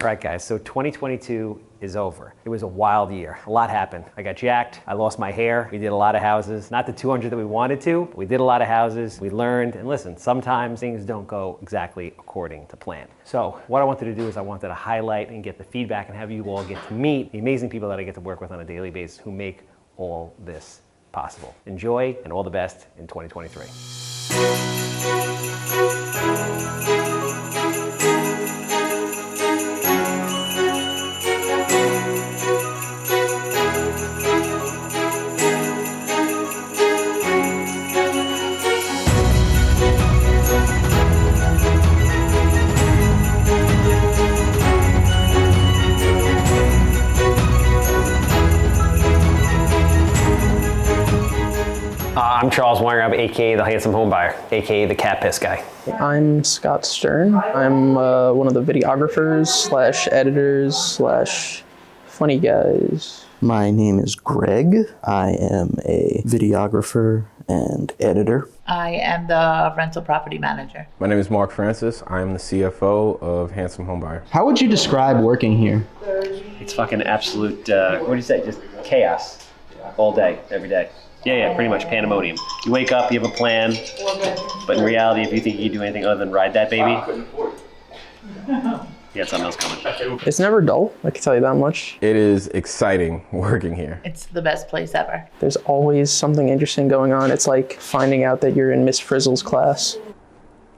right, guys, so 2022 is over. It was a wild year. A lot happened. I got jacked. I lost my hair. We did a lot of houses. Not the 200 that we wanted to, but we did a lot of houses. We learned, and listen, sometimes things don't go exactly according to plan. So what I wanted to do is I wanted to highlight and get the feedback and have you all get to meet the amazing people that I get to work with on a daily basis who make all this possible. Enjoy, and all the best in 2023. I'm Charles Weinraub, aka the Handsome Homebuyer, aka the cat piss guy. I'm Scott Stern. I'm one of the videographers / editors / funny guys. My name is Greg. I am a videographer and editor. I am the rental property manager. My name is Mark Francis. I am the CFO of Handsome Homebuyer. How would you describe working here? It's fucking absolute, what do you say, just chaos all day, every day. Yeah, pretty much pandemonium. You wake up, you have a plan, but in reality, if you think you can do anything other than ride that baby, you got something else coming. It's never dull, I can tell you that much. It is exciting working here. It's the best place ever. There's always something interesting going on. It's like finding out that you're in Miss Frizzle's class.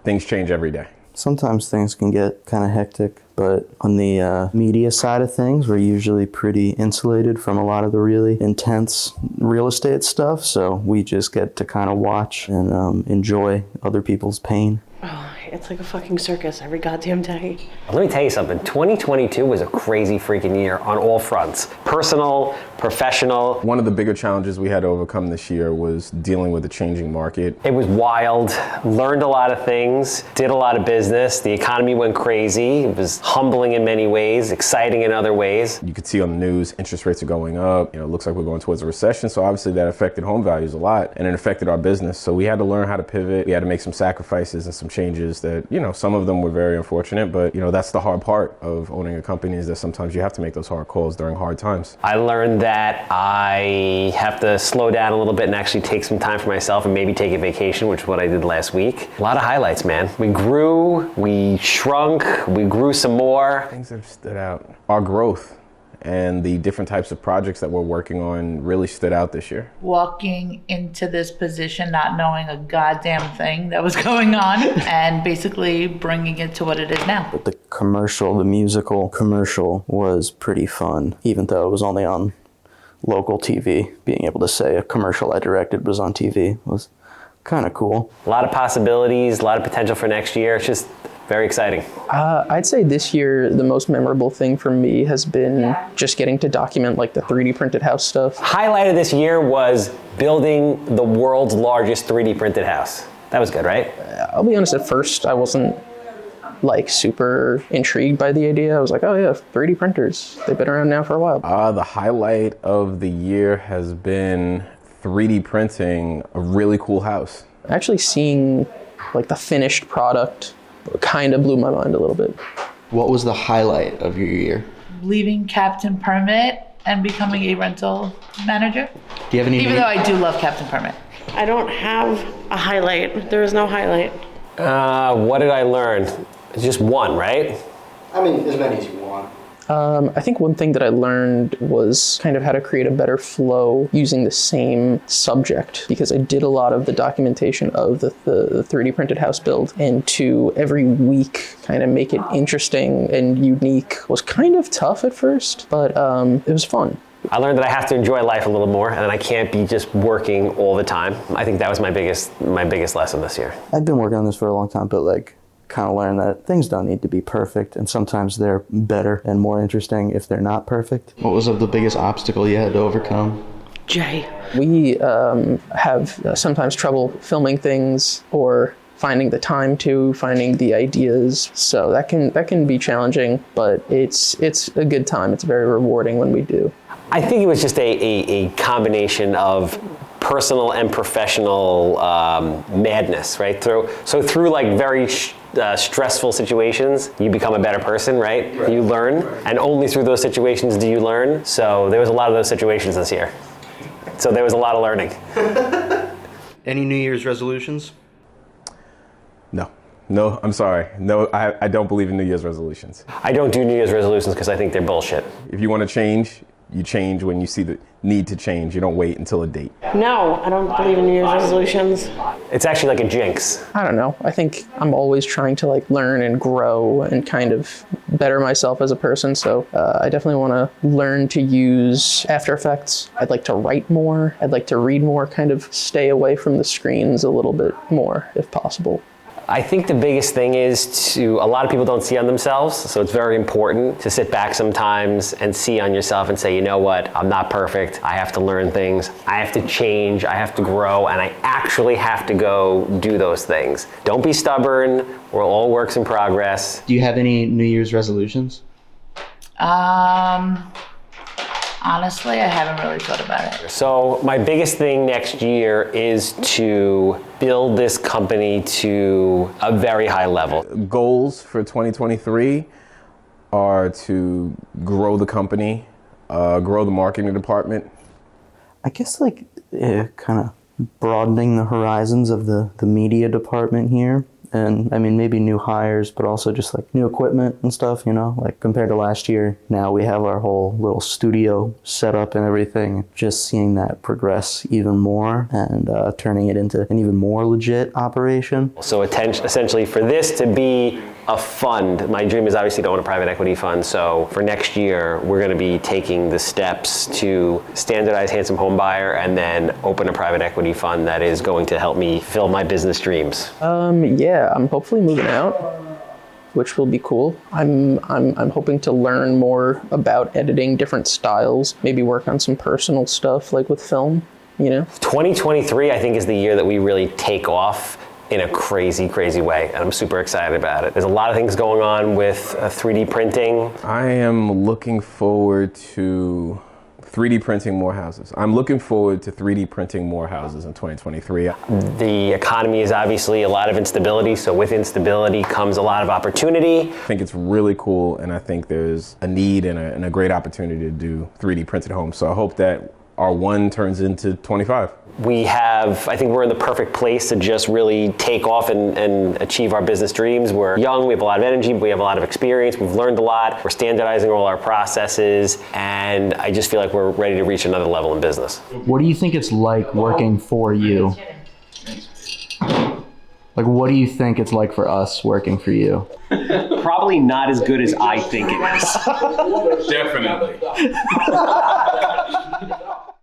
Things change every day. Sometimes things can get kind of hectic, but on the media side of things, we're usually pretty insulated from a lot of the really intense real estate stuff, so we just get to kind of watch and enjoy other people's pain. Oh, it's like a fucking circus every goddamn day. Let me tell you something, 2022 was a crazy freaking year on all fronts. Personal, professional. One of the bigger challenges we had to overcome this year was dealing with the changing market. It was wild, learned a lot of things, did a lot of business. The economy went crazy. It was humbling in many ways, exciting in other ways. You could see on the news, interest rates are going up. It looks like we're going towards a recession, so obviously that affected home values a lot, and it affected our business. So we had to learn how to pivot. We had to make some sacrifices and some changes that, some of them were very unfortunate, but that's the hard part of owning a company, is that sometimes you have to make those hard calls during hard times. I learned that I have to slow down a little bit and actually take some time for myself and maybe take a vacation, which is what I did last week. A lot of highlights, man. We grew, we shrunk, we grew some more. Things that have stood out. Our growth and the different types of projects that we're working on really stood out this year. Walking into this position not knowing a goddamn thing that was going on and basically bringing it to what it is now. But the musical commercial was pretty fun, even though it was only on local TV. Being able to say a commercial I directed was on TV was kind of cool. A lot of possibilities, a lot of potential for next year. It's just very exciting. I'd say this year, the most memorable thing for me has been just getting to document like the 3D printed house stuff. Highlight of this year was building the world's largest 3D printed house. That was good, right? I'll be honest, at first I wasn't like super intrigued by the idea. I was like, oh yeah, 3D printers. They've been around now for a while. The highlight of the year has been 3D printing a really cool house. Actually seeing like the finished product kind of blew my mind a little bit. What was the highlight of your year? Leaving Captain Permit and becoming a rental manager. Do you have any? Even though I do love Captain Permit. I don't have a highlight. There is no highlight. What did I learn? Just one, right? I mean, as many as you want. I think one thing that I learned was kind of how to create a better flow using the same subject, because I did a lot of the documentation of the 3D printed house build, and to every week kind of make it interesting and unique was kind of tough at first, but it was fun. I learned that I have to enjoy life a little more, and I can't be just working all the time. I think that was my biggest lesson this year. I've been working on this for a long time, but kind of learned that things don't need to be perfect, and sometimes they're better and more interesting if they're not perfect. What was the biggest obstacle you had to overcome? Jay. We have sometimes trouble filming things or finding the time to, finding the ideas. So that can be challenging, but it's a good time. It's very rewarding when we do. I think it was just a combination of personal and professional madness, right? Through like very stressful situations, you become a better person, right? You learn, and only through those situations do you learn. So there was a lot of those situations this year. So there was a lot of learning. Any New Year's resolutions? No, I'm sorry. No, I don't believe in New Year's resolutions. I don't do New Year's resolutions because I think they're bullshit. If you want to change, you change when you see the need to change. You don't wait until a date. No, I don't believe in New Year's resolutions. It's actually like a jinx. I don't know. I think I'm always trying to like learn and grow and kind of better myself as a person. So I definitely want to learn to use After Effects. I'd like to write more. I'd like to read more, kind of stay away from the screens a little bit more if possible. I think the biggest thing is a lot of people don't see on themselves, so it's very important to sit back sometimes and see on yourself and say, you know what, I'm not perfect, I have to learn things, I have to change, I have to grow, and I actually have to go do those things. Don't be stubborn, we're all works in progress. Do you have any New Year's resolutions? Honestly, I haven't really thought about it. So my biggest thing next year is to build this company to a very high level. Goals for 2023 are to grow the company, grow the marketing department. I guess like kind of broadening the horizons of the media department here. And I mean, maybe new hires, but also just like new equipment and stuff, you know, like compared to last year. Now we have our whole little studio set up and everything. Just seeing that progress even more and turning it into an even more legit operation. So essentially for this to be a fund, my dream is obviously to own a private equity fund. So for next year, we're going to be taking the steps to standardize Handsome Homebuyer and then open a private equity fund that is going to help me fill my business dreams. Yeah, I'm hopefully moving out, which will be cool. I'm hoping to learn more about editing different styles, maybe work on some personal stuff like with film, you know? 2023, I think, is the year that we really take off in a crazy, crazy way, and I'm super excited about it. There's a lot of things going on with 3D printing. I am looking forward to 3D printing more houses. I'm looking forward to 3D printing more houses in 2023. The economy is obviously a lot of instability, so with instability comes a lot of opportunity. I think it's really cool, and I think there's a need and a great opportunity to do 3D printed homes. So I hope that our one turns into 25. I think we're in the perfect place to just really take off and achieve our business dreams. We're young, we have a lot of energy, we have a lot of experience, we've learned a lot, we're standardizing all our processes, and I just feel like we're ready to reach another level in business. What do you think it's like working for you? Like, what do you think it's like for us working for you? Probably not as good as I think it is. Definitely.